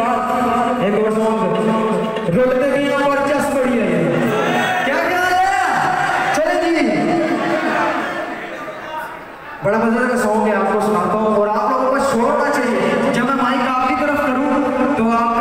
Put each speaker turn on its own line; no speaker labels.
बाद एक और सॉन्ग रोलते भी ना और जस पड़ी है। क्या ख्याल है? चले जी, बड़ा मजेदार का सॉन्ग है, आपको सुनाता हूँ और आप लोगों को शोर ना चाहिए। जब मैं माइक आपकी तरफ करूँ तो आप